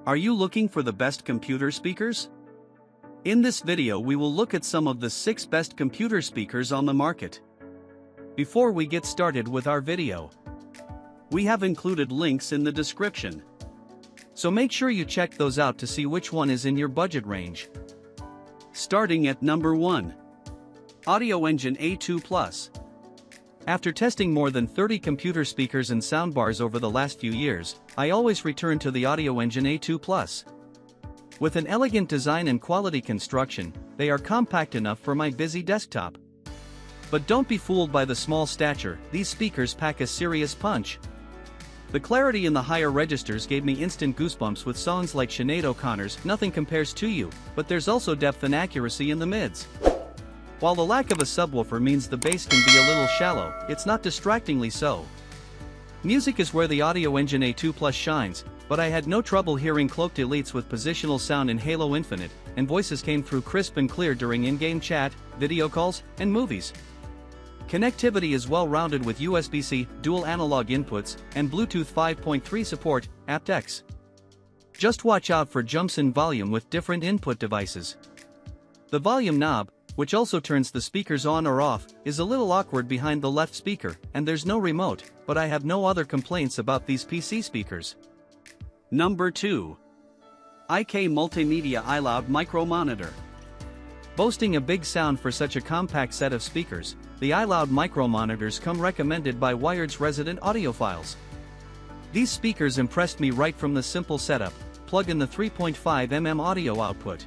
Are you looking for the best computer speakers? In this video we will look at some of the 6 best computer speakers on the market. Before we get started with our video, we have included links in the description. So make sure you check those out to see which one is in your budget range. Starting at number 1. Audioengine A2 Plus. After testing more than 30 computer speakers and soundbars over the last few years, I always return to the Audioengine A2 Plus. With an elegant design and quality construction, they are compact enough for my busy desktop. But don't be fooled by the small stature, these speakers pack a serious punch. The clarity in the higher registers gave me instant goosebumps with songs like Sinead O'Connor's "Nothing Compares to You," but there's also depth and accuracy in the mids. While the lack of a subwoofer means the bass can be a little shallow, it's not distractingly so. Music is where the Audioengine A2 Plus shines, but I had no trouble hearing cloaked elites with positional sound in Halo Infinite, and voices came through crisp and clear during in-game chat, video calls, and movies. Connectivity is well-rounded with USB-C, dual analog inputs, and Bluetooth 5.3 support, aptX. Just watch out for jumps in volume with different input devices. The volume knob, which also turns the speakers on or off, is a little awkward behind the left speaker, and there's no remote, but I have no other complaints about these PC speakers. Number 2. IK Multimedia iLoud Micro Monitor. Boasting a big sound for such a compact set of speakers, the iLoud micro monitors come recommended by Wired's resident audiophiles. These speakers impressed me right from the simple setup: plug in the 3.5mm audio output.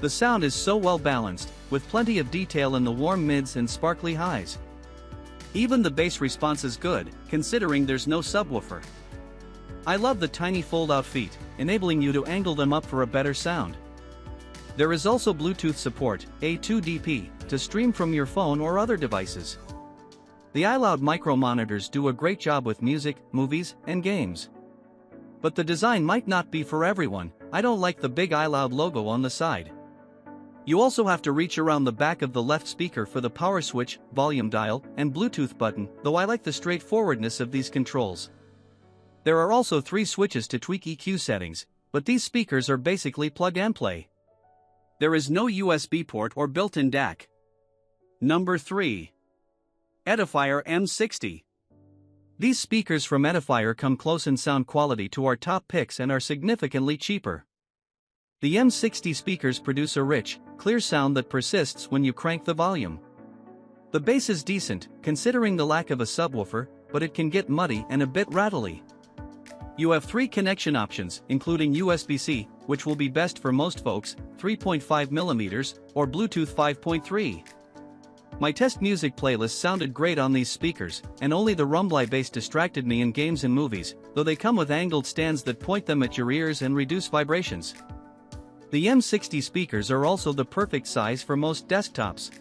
The sound is so well balanced, with plenty of detail in the warm mids and sparkly highs. Even the bass response is good, considering there's no subwoofer. I love the tiny fold-out feet, enabling you to angle them up for a better sound. There is also Bluetooth support, A2DP, to stream from your phone or other devices. The iLoud micro monitors do a great job with music, movies, and games. But the design might not be for everyone. I don't like the big iLoud logo on the side. You also have to reach around the back of the left speaker for the power switch, volume dial, and Bluetooth button, though I like the straightforwardness of these controls. There are also 3 switches to tweak EQ settings, but these speakers are basically plug and play. There is no USB port or built-in DAC. Number 3. Edifier M60. These speakers from Edifier come close in sound quality to our top picks and are significantly cheaper. The M60 speakers produce a rich, clear sound that persists when you crank the volume. The bass is decent, considering the lack of a subwoofer, but it can get muddy and a bit rattly. You have 3 connection options, including USB-C, which will be best for most folks, 3.5mm, or Bluetooth 5.3. My test music playlist sounded great on these speakers, and only the rumbly bass distracted me in games and movies, though they come with angled stands that point them at your ears and reduce vibrations. The M60 speakers are also the perfect size for most desktops.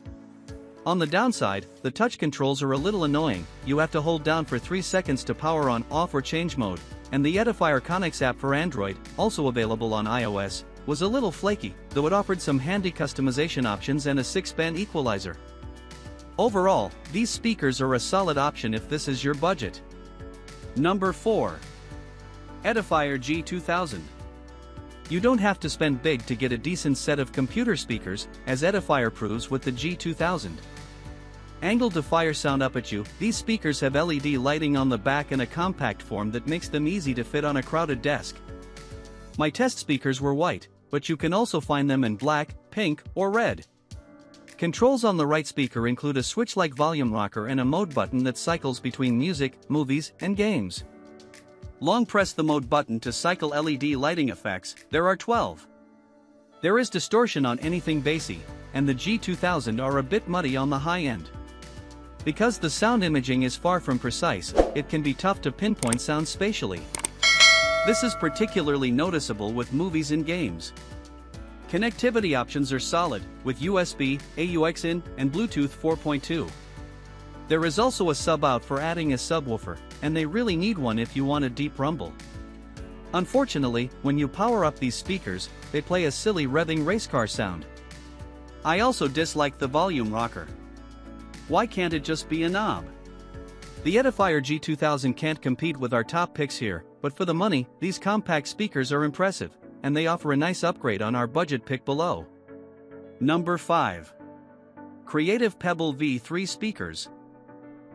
On the downside, the touch controls are a little annoying. You have to hold down for 3 seconds to power on, off or change mode, and the Edifier Connects app for Android, also available on iOS, was a little flaky, though it offered some handy customization options and a 6-band equalizer. Overall, these speakers are a solid option if this is your budget. Number 4. Edifier G2000. You don't have to spend big to get a decent set of computer speakers, as Edifier proves with the G2000. Angled to fire sound up at you, these speakers have LED lighting on the back and a compact form that makes them easy to fit on a crowded desk. My test speakers were white, but you can also find them in black, pink, or red. Controls on the right speaker include a switch-like volume rocker and a mode button that cycles between music, movies, and games. Long press the mode button to cycle LED lighting effects. There are 12. There is distortion on anything bassy, and the G2000 are a bit muddy on the high end. Because the sound imaging is far from precise, it can be tough to pinpoint sound spatially. This is particularly noticeable with movies and games. Connectivity options are solid, with USB, AUX-in, and Bluetooth 4.2. There is also a sub-out for adding a subwoofer, and they really need one if you want a deep rumble. Unfortunately, when you power up these speakers, they play a silly revving race car sound. I also dislike the volume rocker. Why can't it just be a knob? The Edifier G2000 can't compete with our top picks here, but for the money, these compact speakers are impressive, and they offer a nice upgrade on our budget pick below. Number 5. Creative Pebble V3 Speakers.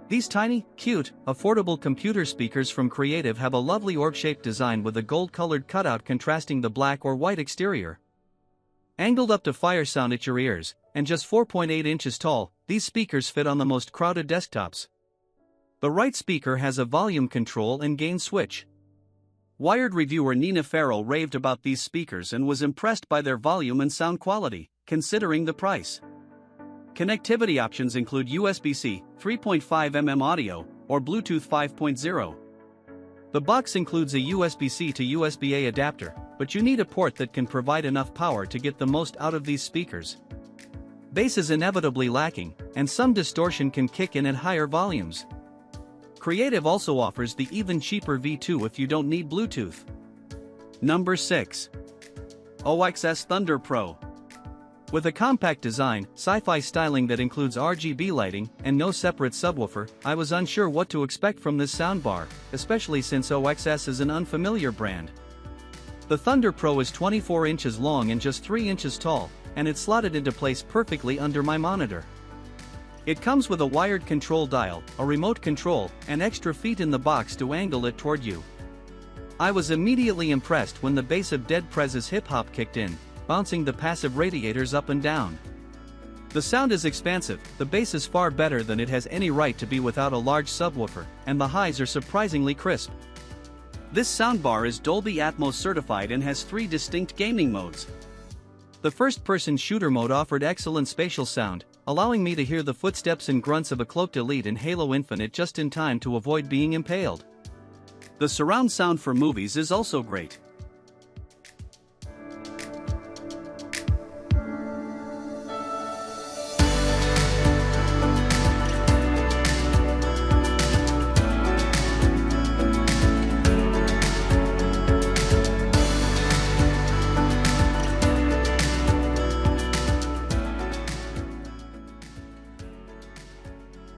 These tiny, cute, affordable computer speakers from Creative have a lovely orb-shaped design with a gold-colored cutout contrasting the black or white exterior. Angled up to fire sound at your ears, and just 4.8 inches tall, these speakers fit on the most crowded desktops. The right speaker has a volume control and gain switch. Wired reviewer Nina Farrell raved about these speakers and was impressed by their volume and sound quality, considering the price. Connectivity options include USB-C, 3.5mm audio, or Bluetooth 5.0. The box includes a USB-C to USB-A adapter, but you need a port that can provide enough power to get the most out of these speakers. Bass is inevitably lacking, and some distortion can kick in at higher volumes. Creative also offers the even cheaper V2 if you don't need Bluetooth. Number 6. OXS Thunder Pro. With a compact design, sci-fi styling that includes RGB lighting, and no separate subwoofer, I was unsure what to expect from this soundbar, especially since OXS is an unfamiliar brand. The Thunder Pro is 24 inches long and just 3 inches tall, and it's slotted into place perfectly under my monitor. It comes with a wired control dial, a remote control, and extra feet in the box to angle it toward you. I was immediately impressed when the bass of Dead Prez's hip-hop kicked in, bouncing the passive radiators up and down. The sound is expansive, the bass is far better than it has any right to be without a large subwoofer, and the highs are surprisingly crisp. This soundbar is Dolby Atmos certified and has 3 distinct gaming modes. The first-person shooter mode offered excellent spatial sound, allowing me to hear the footsteps and grunts of a cloaked elite in Halo Infinite just in time to avoid being impaled. The surround sound for movies is also great.